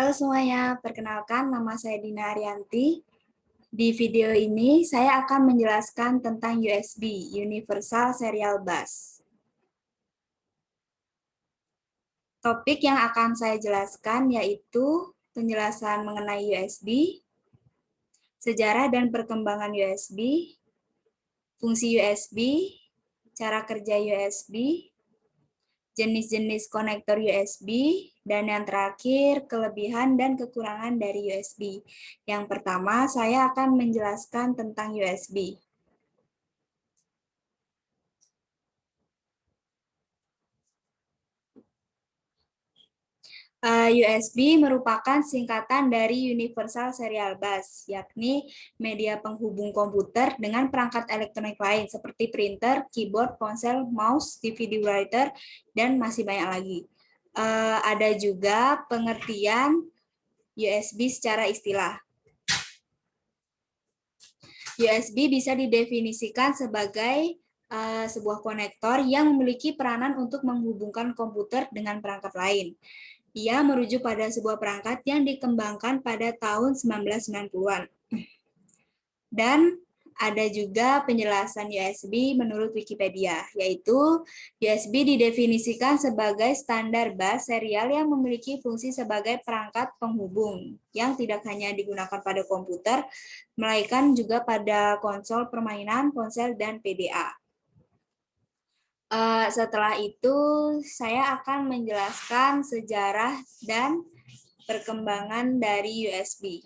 Halo semuanya, perkenalkan nama saya Dina Arianti. Di video ini saya akan menjelaskan tentang USB, Universal Serial Bus. Topik yang akan saya jelaskan yaitu penjelasan mengenai USB, sejarah dan perkembangan USB, fungsi USB, cara kerja USB, jenis-jenis konektor USB, dan yang terakhir, kelebihan dan kekurangan dari USB. Yang pertama, saya akan menjelaskan tentang USB. USB merupakan singkatan dari Universal Serial Bus, yakni media penghubung komputer dengan perangkat elektronik lain seperti printer, keyboard, ponsel, mouse, DVD writer, dan masih banyak lagi. Ada juga pengertian USB secara istilah. USB bisa didefinisikan sebagai sebuah konektor yang memiliki peranan untuk menghubungkan komputer dengan perangkat lain. Ia merujuk pada sebuah perangkat yang dikembangkan pada tahun 1990-an. Dan ada juga penjelasan USB menurut Wikipedia, yaitu USB didefinisikan sebagai standar bus serial yang memiliki fungsi sebagai perangkat penghubung yang tidak hanya digunakan pada komputer, melainkan juga pada konsol permainan, ponsel, dan PDA. Setelah itu, saya akan menjelaskan sejarah dan perkembangan dari USB.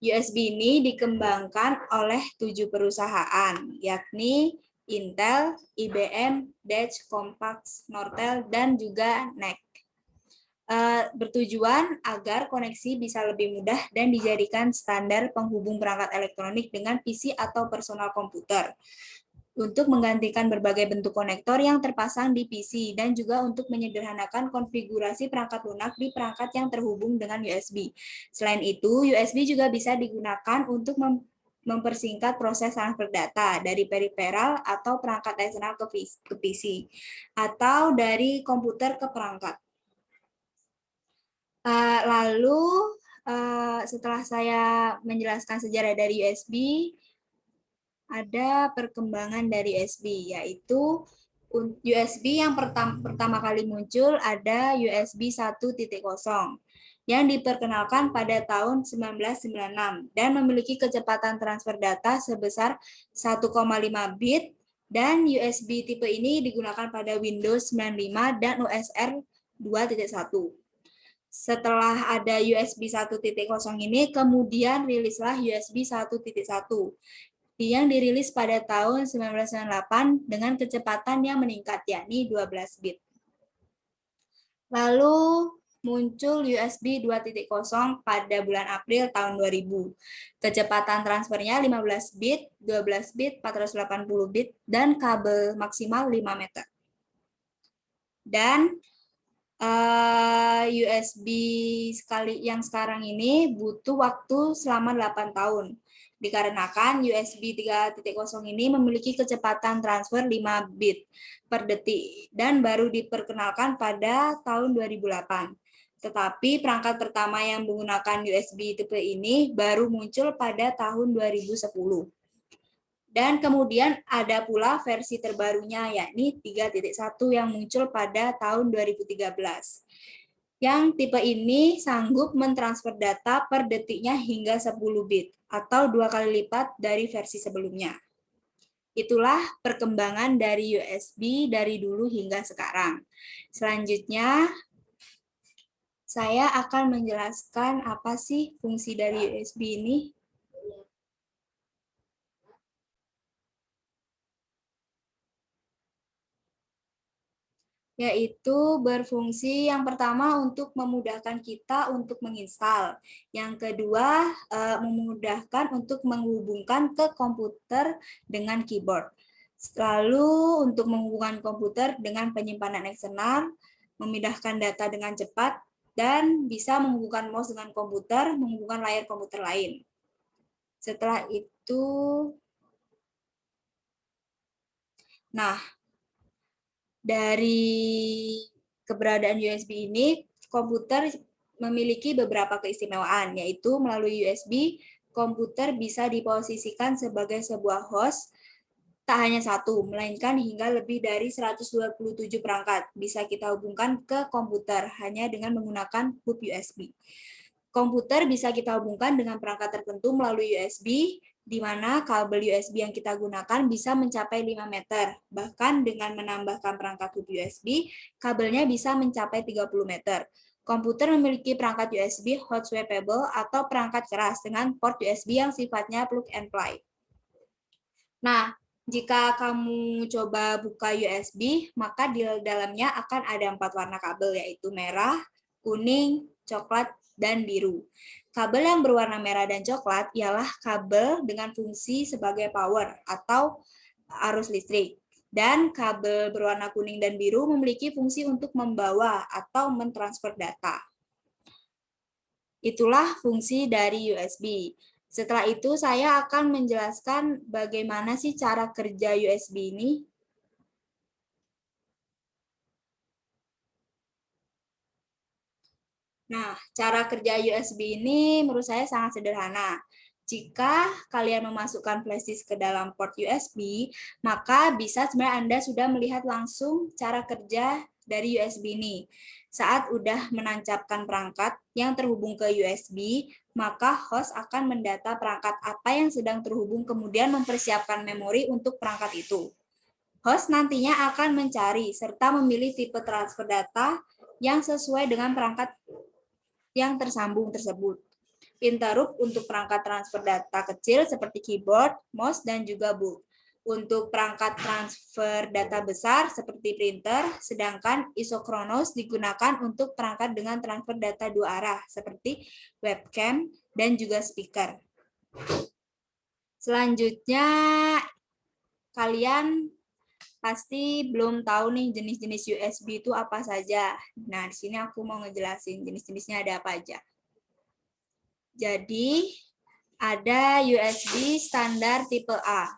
USB ini dikembangkan oleh 7 perusahaan, yakni Intel, IBM, Dell, Compaq, Nortel, dan juga NEC. Bertujuan agar koneksi bisa lebih mudah dan dijadikan standar penghubung perangkat elektronik dengan PC atau personal komputer, untuk menggantikan berbagai bentuk konektor yang terpasang di PC dan juga untuk menyederhanakan konfigurasi perangkat lunak di perangkat yang terhubung dengan USB. Selain itu, USB juga bisa digunakan untuk mempersingkat proses transfer data dari periferal atau perangkat eksternal ke PC atau dari komputer ke perangkat. Lalu setelah saya menjelaskan sejarah dari USB, ada perkembangan dari USB, yaitu USB yang pertama kali muncul ada USB 1.0 yang diperkenalkan pada tahun 1996 dan memiliki kecepatan transfer data sebesar 1,5 bit, dan USB tipe ini digunakan pada Windows 95 dan OS R 2.1. Setelah ada USB 1.0 ini, kemudian rilislah USB 1.1 yang dirilis pada tahun 1998 dengan kecepatan yang meningkat, yakni 12 bit. Lalu muncul USB 2.0 pada bulan April tahun 2000. Kecepatan transfernya 15 bit, 12 bit, 480 bit, dan kabel maksimal 5 meter. Dan USB yang sekarang ini butuh waktu selama 8 tahun. Dikarenakan USB 3.0 ini memiliki kecepatan transfer 5 bit per detik dan baru diperkenalkan pada tahun 2008. Tetapi perangkat pertama yang menggunakan USB tipe ini baru muncul pada tahun 2010. Dan kemudian ada pula versi terbarunya, yakni 3.1 yang muncul pada tahun 2013. Yang tipe ini sanggup mentransfer data per detiknya hingga 10 bit, atau 2 kali lipat dari versi sebelumnya. Itulah perkembangan dari USB dari dulu hingga sekarang. Selanjutnya, saya akan menjelaskan apa sih fungsi dari USB ini. Yaitu berfungsi yang pertama untuk memudahkan kita untuk menginstal. Yang kedua, memudahkan untuk menghubungkan ke komputer dengan keyboard. Lalu untuk menghubungkan komputer dengan penyimpanan eksternal, memindahkan data dengan cepat, dan bisa menghubungkan mouse dengan komputer, menghubungkan layar komputer lain. Setelah itu, nah, dari Keberadaan USB ini, komputer memiliki beberapa keistimewaan, yaitu melalui USB, komputer bisa diposisikan sebagai sebuah host, tak hanya satu, melainkan hingga lebih dari 127 perangkat bisa kita hubungkan ke komputer hanya dengan menggunakan hub USB. Komputer bisa kita hubungkan dengan perangkat tertentu melalui USB, di mana kabel USB yang kita gunakan bisa mencapai 5 meter. Bahkan dengan menambahkan perangkat hub USB, kabelnya bisa mencapai 30 meter. Komputer memiliki perangkat USB hot swappable atau perangkat keras dengan port USB yang sifatnya plug and play. Nah, jika kamu coba buka USB, maka di dalamnya akan ada 4 warna kabel, yaitu merah, kuning, coklat, dan biru. Kabel yang berwarna merah dan coklat ialah kabel dengan fungsi sebagai power atau arus listrik. Dan kabel berwarna kuning dan biru memiliki fungsi untuk membawa atau mentransfer data. Itulah fungsi dari USB. Setelah itu saya akan menjelaskan bagaimana sih cara kerja USB ini. Nah, cara kerja USB ini menurut saya sangat sederhana. Jika kalian memasukkan flash disk ke dalam port USB, maka bisa sebenarnya Anda sudah melihat langsung cara kerja dari USB ini. Saat udah menancapkan perangkat yang terhubung ke USB, maka host akan mendata perangkat apa yang sedang terhubung, kemudian mempersiapkan memori untuk perangkat itu. Host nantinya akan mencari serta memilih tipe transfer data yang sesuai dengan perangkat yang tersambung tersebut. Interrupt untuk perangkat transfer data kecil seperti keyboard, mouse, dan juga boot. Untuk perangkat transfer data besar seperti printer, sedangkan isochronous digunakan untuk perangkat dengan transfer data dua arah seperti webcam dan juga speaker. Selanjutnya, kalian pasti belum tahu nih jenis-jenis USB itu apa saja. Nah, di sini aku mau ngejelasin jenis-jenisnya ada apa aja. Jadi, ada USB standar tipe A.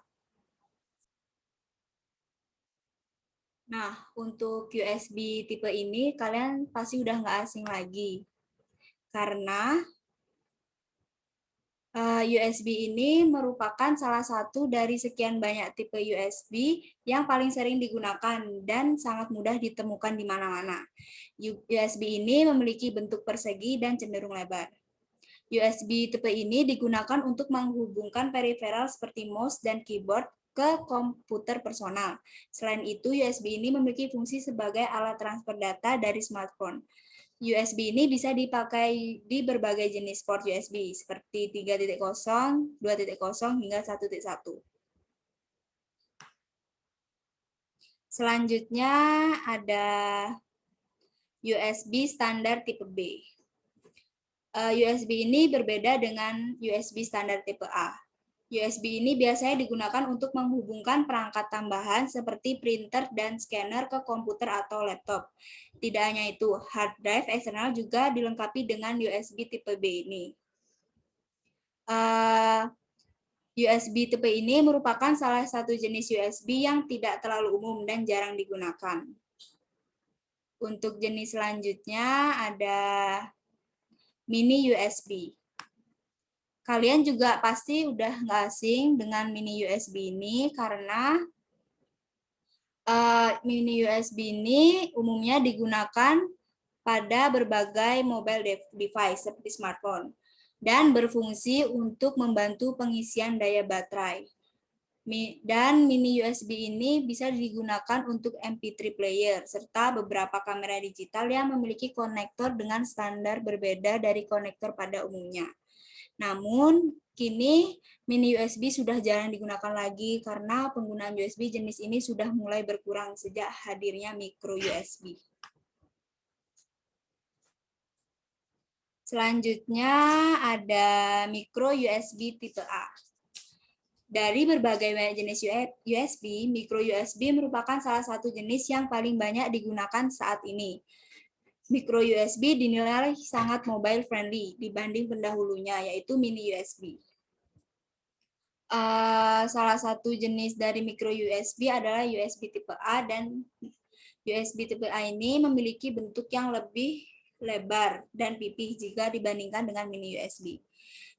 Nah, untuk USB tipe ini kalian pasti udah nggak asing lagi. Karena USB ini merupakan salah satu dari sekian banyak tipe USB yang paling sering digunakan dan sangat mudah ditemukan di mana-mana. USB ini memiliki bentuk persegi dan cenderung lebar. USB tipe ini digunakan untuk menghubungkan peripheral seperti mouse dan keyboard ke komputer personal. Selain itu, USB ini memiliki fungsi sebagai alat transfer data dari smartphone. USB ini bisa dipakai di berbagai jenis port USB seperti 3.0, 2.0, hingga 1.1. Selanjutnya ada USB standar tipe B. USB ini berbeda dengan USB standar tipe A. USB ini biasanya digunakan untuk menghubungkan perangkat tambahan seperti printer dan scanner ke komputer atau laptop. Tidak hanya itu, hard drive eksternal juga dilengkapi dengan USB tipe B ini. USB tipe ini merupakan salah satu jenis USB yang tidak terlalu umum dan jarang digunakan. Untuk jenis selanjutnya ada mini USB. Kalian juga pasti udah nggak asing dengan mini USB ini karena mini USB ini umumnya digunakan pada berbagai mobile device seperti smartphone dan berfungsi untuk membantu pengisian daya baterai. Dan mini USB ini bisa digunakan untuk MP3 player serta beberapa kamera digital yang memiliki konektor dengan standar berbeda dari konektor pada umumnya. Namun, kini mini USB sudah jarang digunakan lagi karena penggunaan USB jenis ini sudah mulai berkurang sejak hadirnya micro USB. Selanjutnya ada micro USB tipe A. Dari berbagai jenis USB, micro USB merupakan salah satu jenis yang paling banyak digunakan saat ini. Micro USB dinilai sangat mobile friendly dibanding pendahulunya, yaitu mini USB. Salah satu jenis dari micro USB adalah USB tipe A dan USB tipe A ini memiliki bentuk yang lebih lebar dan pipih jika dibandingkan dengan mini USB.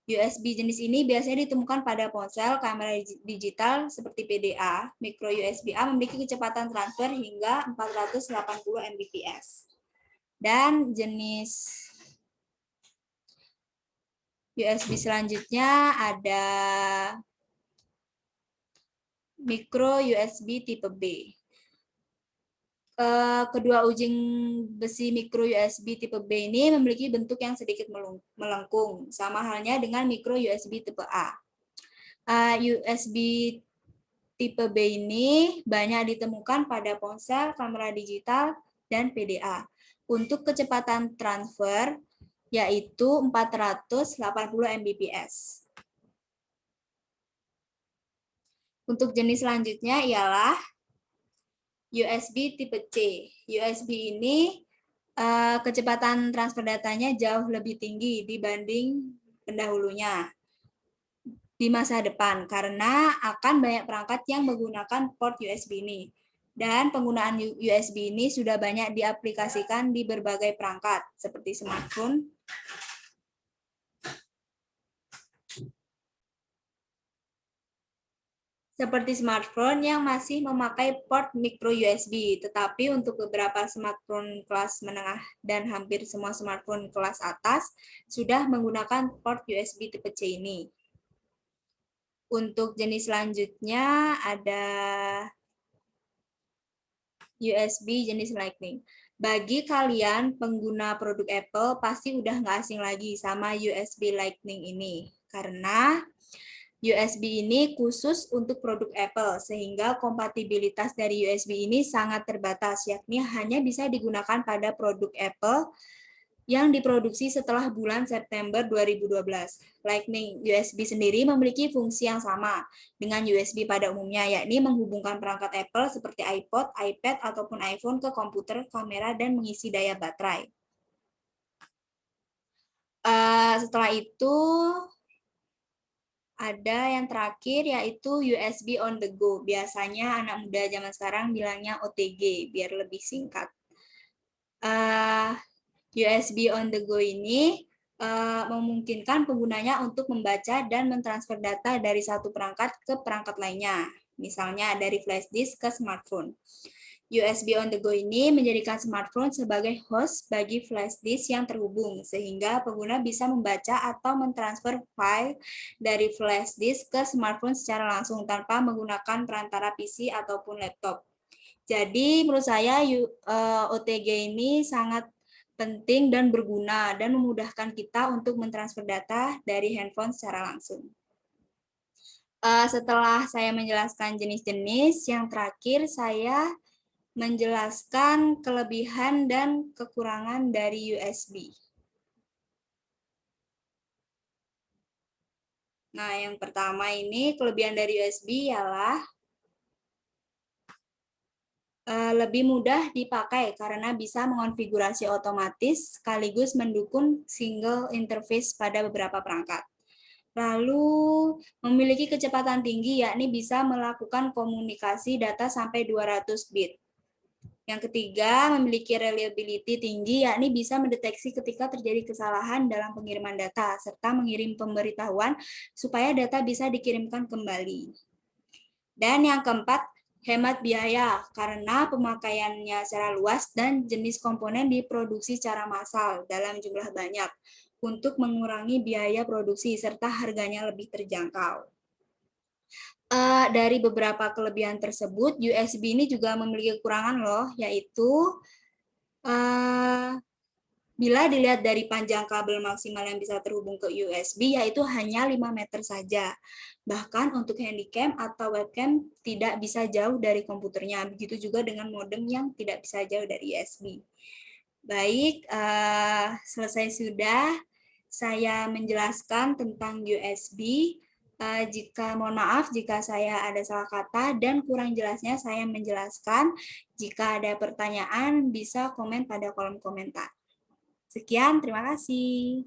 USB jenis ini biasanya ditemukan pada ponsel kamera digital seperti PDA. Micro USB A memiliki kecepatan transfer hingga 480 Mbps. Dan jenis USB selanjutnya ada micro USB tipe B. Kedua ujung besi micro USB tipe B ini memiliki bentuk yang sedikit melengkung, sama halnya dengan micro USB tipe A. USB tipe B ini banyak ditemukan pada ponsel, kamera digital, dan PDA. Untuk kecepatan transfer yaitu 480 Mbps. Untuk jenis selanjutnya ialah USB tipe C. USB ini kecepatan transfer datanya jauh lebih tinggi dibanding pendahulunya di masa depan karena akan banyak perangkat yang menggunakan port USB ini. Dan penggunaan USB ini sudah banyak diaplikasikan di berbagai perangkat seperti smartphone, yang masih memakai port micro USB, tetapi untuk beberapa smartphone kelas menengah dan hampir semua smartphone kelas atas sudah menggunakan port USB tipe C ini. Untuk jenis selanjutnya ada USB jenis Lightning. Bagi kalian pengguna produk Apple pasti udah nggak asing lagi sama USB Lightning ini, karena USB ini khusus untuk produk Apple, sehingga kompatibilitas dari USB ini sangat terbatas, yakni hanya bisa digunakan pada produk Apple yang diproduksi setelah bulan September 2012. Lightning USB sendiri memiliki fungsi yang sama dengan USB pada umumnya, yakni menghubungkan perangkat Apple seperti iPod, iPad, ataupun iPhone ke komputer, kamera, dan mengisi daya baterai. Setelah itu, ada yang terakhir yaitu USB on the go. Biasanya anak muda zaman sekarang bilangnya OTG biar lebih singkat. USB on the go ini memungkinkan penggunanya untuk membaca dan mentransfer data dari satu perangkat ke perangkat lainnya. Misalnya dari flash disk ke smartphone. USB on the go ini menjadikan smartphone sebagai host bagi flash disk yang terhubung, sehingga pengguna bisa membaca atau mentransfer file dari flash disk ke smartphone secara langsung tanpa menggunakan perantara PC ataupun laptop. Jadi menurut saya OTG ini sangat penting dan berguna dan memudahkan kita untuk mentransfer data dari handphone secara langsung. Setelah saya menjelaskan jenis-jenis, yang terakhir saya menjelaskan kelebihan dan kekurangan dari USB. Nah, yang pertama ini kelebihan dari USB ialah lebih mudah dipakai karena bisa mengonfigurasi otomatis sekaligus mendukung single interface pada beberapa perangkat. Lalu memiliki kecepatan tinggi yakni bisa melakukan komunikasi data sampai 200 bit. Yang ketiga, memiliki reliability tinggi, yakni bisa mendeteksi ketika terjadi kesalahan dalam pengiriman data, serta mengirim pemberitahuan supaya data bisa dikirimkan kembali. Dan yang keempat, hemat biaya, karena pemakaiannya secara luas dan jenis komponen diproduksi secara massal dalam jumlah banyak, untuk mengurangi biaya produksi, serta harganya lebih terjangkau. Dari beberapa kelebihan tersebut, USB ini juga memiliki kekurangan loh, yaitu bila dilihat dari panjang kabel maksimal yang bisa terhubung ke USB, yaitu hanya 5 meter saja. Bahkan untuk handycam atau webcam tidak bisa jauh dari komputernya. Begitu juga dengan modem yang tidak bisa jauh dari USB. Baik, selesai sudah saya menjelaskan tentang USB. Mohon maaf jika saya ada salah kata dan kurang jelasnya saya menjelaskan. Jika ada pertanyaan bisa komen pada kolom komentar. Sekian, terima kasih.